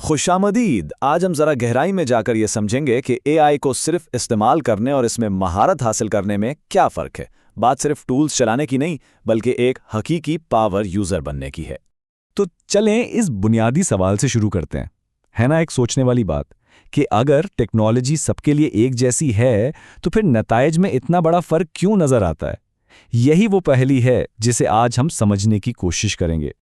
खुशामदीद। आज हम जरा गहराई में जाकर ये समझेंगे कि एआई को सिर्फ इस्तेमाल करने और इसमें महारत हासिल करने में क्या फ़र्क है। बात सिर्फ टूल्स चलाने की नहीं, बल्कि एक हकीकी पावर यूज़र बनने की है। तो चलें इस बुनियादी सवाल से शुरू करते हैं। है ना एक सोचने वाली बात कि अगर टेक्नोलॉजी सबके लिए एक जैसी है तो फिर नताइज में इतना बड़ा फ़र्क क्यों नज़र आता है। यही वो पहेली है जिसे आज हम समझने की कोशिश करेंगे।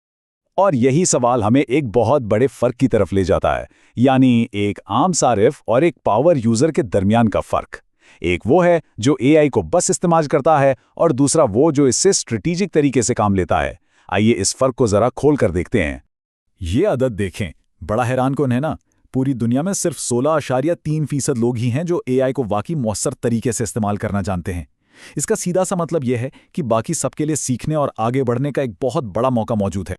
और यही सवाल हमें एक बहुत बड़े फर्क की तरफ ले जाता है, यानी एक आम सारिफ और एक पावर यूजर के दरमियान का फर्क। एक वो है जो एआई को बस इस्तेमाल करता है और दूसरा वो जो इससे स्ट्रेटेजिक तरीके से काम लेता है। आइए इस फर्क को जरा खोल कर देखते हैं। ये अदद देखें, बड़ा हैरान कौन है ना। पूरी दुनिया में सिर्फ 16.3% लोग ही हैं जो एआई को वाकई मौसर तरीके से इस्तेमाल करना जानते हैं। इसका सीधा सा मतलब यह है कि बाकी सबके लिए सीखने और आगे बढ़ने का एक बहुत बड़ा मौका मौजूद है।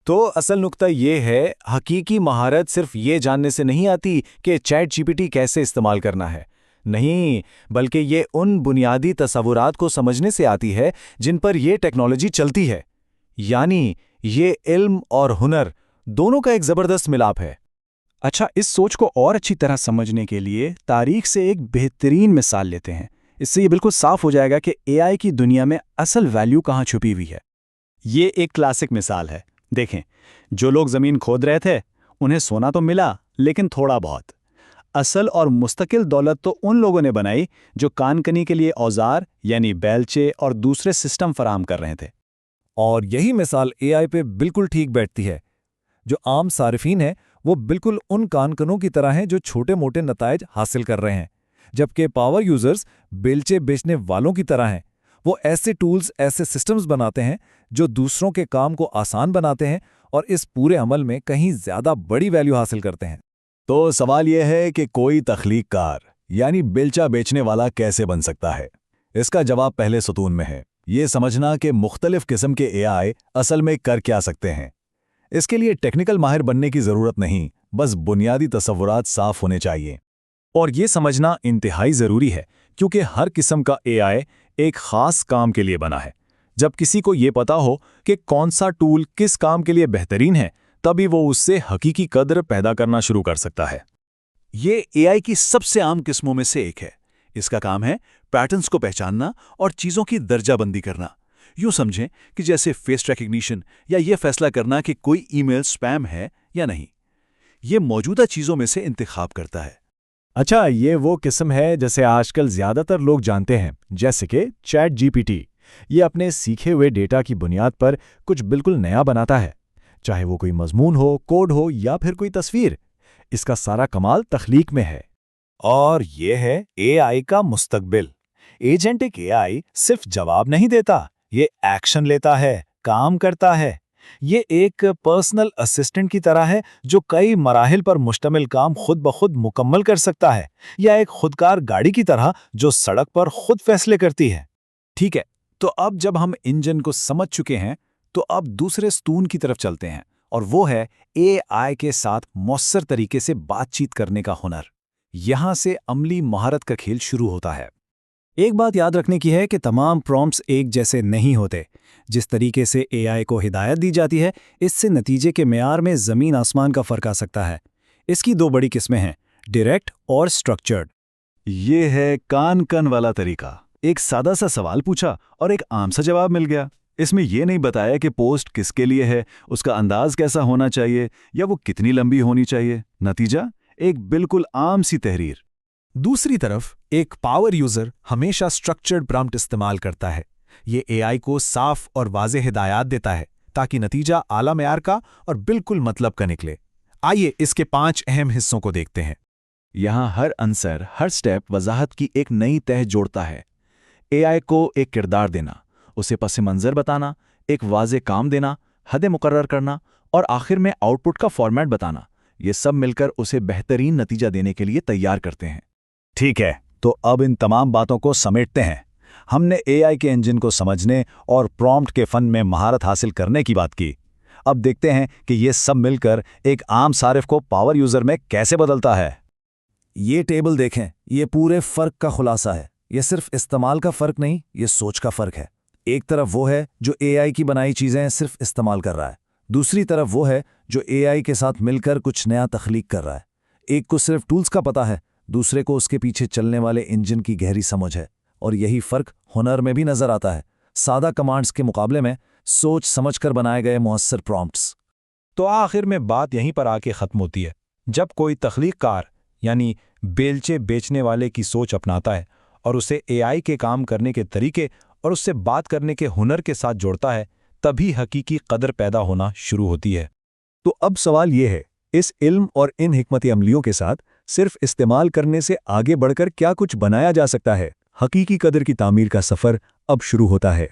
तो असल नुक्ता ये है, हकीकी महारत सिर्फ ये जानने से नहीं आती कि चैट जीपीटी कैसे इस्तेमाल करना है। नहीं, बल्कि ये उन बुनियादी तसव्वुरात को समझने से आती है जिन पर ये टेक्नोलॉजी चलती है। यानी ये इल्म और हुनर दोनों का एक ज़बरदस्त मिलाप है। अच्छा, इस सोच को और अच्छी तरह समझने के लिए तारीख से एक बेहतरीन मिसाल लेते हैं। इससे ये बिल्कुल साफ हो जाएगा कि एआई की दुनिया में असल वैल्यू कहाँ छुपी हुई है। ये एक क्लासिक मिसाल है। देखें, जो लोग ज़मीन खोद रहे थे उन्हें सोना तो मिला, लेकिन थोड़ा बहुत। असल और मुस्तकिल दौलत तो उन लोगों ने बनाई जो कानकनी के लिए औजार यानी बेलचे और दूसरे सिस्टम फराहम कर रहे थे। और यही मिसाल एआई पे बिल्कुल ठीक बैठती है। जो आम सारिफीन हैं वो बिल्कुल उन कानकनों की तरह हैं जो छोटे मोटे नताइज हासिल कर रहे हैं, जबकि पावर यूजर्स बेलचे बेचने वालों की तरह हैं। वो ऐसे टूल्स, ऐसे सिस्टम्स बनाते हैं जो दूसरों के काम को आसान बनाते हैं और इस पूरे अमल में कहीं ज़्यादा बड़ी वैल्यू हासिल करते हैं। तो सवाल यह है कि कोई तख्लीककार यानी बेलचा बेचने वाला कैसे बन सकता है। इसका जवाब पहले सतून में है, ये समझना कि मुख्तलिफ किस्म के एआई असल में कर क्या सकते हैं। इसके लिए टेक्निकल माहिर बनने की ज़रूरत नहीं, बस बुनियादी तसव्वुरात साफ होने चाहिए। और ये समझना इंतहाई ज़रूरी है क्योंकि हर किस्म का एआई एक ख़ास काम के लिए बना है। जब किसी को ये पता हो कि कौन सा टूल किस काम के लिए बेहतरीन है, तभी वो उससे हकीकी कद्र पैदा करना शुरू कर सकता है। ये एआई की सबसे आम किस्मों में से एक है। इसका काम है पैटर्न्स को पहचानना और चीज़ों की दर्जाबंदी करना। यूँ समझें कि जैसे फेस रिकग्निशन या ये फैसला करना कि कोई ईमेल स्पैम है या नहीं। ये मौजूदा चीज़ों में से इंतखाब करता है। अच्छा, ये वो किस्म है जैसे आजकल ज़्यादातर लोग जानते हैं, जैसे कि चैट जीपीटी। ये अपने सीखे हुए डेटा की बुनियाद पर कुछ बिल्कुल नया बनाता है, चाहे वो कोई मजमून हो, कोड हो या फिर कोई तस्वीर। इसका सारा कमाल तख्लीक में है। और ये है एआई का मुस्तकबिल। एजेंटिक एआई सिर्फ जवाब नहीं देता, ये एक्शन लेता है, काम करता है। ये एक पर्सनल असिस्टेंट की तरह है जो कई मराहिल पर मुश्तमिल काम खुद ब खुद मुकम्मल कर सकता है, या एक खुदकार गाड़ी की तरह जो सड़क पर खुद फैसले करती है। ठीक है, तो अब जब हम इंजन को समझ चुके हैं तो अब दूसरे स्तून की तरफ चलते हैं, और वो है एआई के साथ मौसर तरीके से बातचीत करने का हुनर। यहां से अमली महारत का खेल शुरू होता है। एक बात याद रखने की है कि तमाम प्रॉम्प्ट्स एक जैसे नहीं होते। जिस तरीके से एआई को हिदायत दी जाती है, इससे नतीजे के मेयार में ज़मीन आसमान का फ़र्क आ सकता है। इसकी दो बड़ी किस्में हैं, डायरेक्ट और स्ट्रक्चर्ड। ये है कान कन वाला तरीका। एक सादा सा सवाल पूछा और एक आम सा जवाब मिल गया। इसमें यह नहीं बताया कि पोस्ट किसके लिए है, उसका अंदाज कैसा होना चाहिए या वो कितनी लंबी होनी चाहिए। नतीजा एक बिल्कुल आम सी तहरीर। दूसरी तरफ एक पावर यूजर हमेशा स्ट्रक्चर्ड प्रॉम्प्ट इस्तेमाल करता है। ये एआई को साफ और वाज़ेह हिदायत देता है ताकि नतीजा आला मेयार का और बिल्कुल मतलब का निकले। आइए इसके 5 अहम हिस्सों को देखते हैं। यहाँ हर आंसर, हर स्टेप वजाहत की एक नई तह जोड़ता है। एआई को एक किरदार देना, उसे पस मंज़र बताना, एक वाज़ेह काम देना, हदें मुकर्रर करना और आखिर में आउटपुट का फॉर्मेट बताना, ये सब मिलकर उसे बेहतरीन नतीजा देने के लिए तैयार करते हैं। ठीक है, तो अब इन तमाम बातों को समेटते हैं। हमने एआई के इंजन को समझने और प्रॉम्प्ट के फन में महारत हासिल करने की बात की। अब देखते हैं कि ये सब मिलकर एक आम सारिफ को पावर यूजर में कैसे बदलता है। ये टेबल देखें, ये पूरे फ़र्क का खुलासा है। ये सिर्फ इस्तेमाल का फ़र्क नहीं, ये सोच का फ़र्क है। एक तरफ वो है जो एआई की बनाई चीज़ें सिर्फ इस्तेमाल कर रहा है, دوسری طرف وہ ہے جو AI کے ساتھ مل کر کچھ نیا تخلیق کر رہا ہے۔ ایک کو صرف ٹولز کا پتہ ہے، دوسرے کو اس کے پیچھے چلنے والے انجن کی گہری سمجھ ہے، اور یہی فرق ہنر میں بھی نظر آتا ہے، سادہ کمانڈز کے مقابلے میں سوچ سمجھ کر بنائے گئے مؤثر پرومپٹس۔ تو آخر میں بات یہیں پر آ کے ختم ہوتی ہے۔ جب کوئی تخلیق کار یعنی بیلچے بیچنے والے کی سوچ اپناتا ہے اور اسے AI کے کام کرنے کے طریقے اور اس سے بات کرنے کے ہنر کے ساتھ جوڑتا ہے، تبھی حقیقی قدر پیدا ہونا شروع ہوتی ہے۔ تو اب سوال یہ ہے، اس علم اور ان حکمت عملیوں کے ساتھ صرف استعمال کرنے سے آگے بڑھ کر کیا کچھ بنایا جا سکتا ہے؟ حقیقی قدر کی تعمیر کا سفر اب شروع ہوتا ہے۔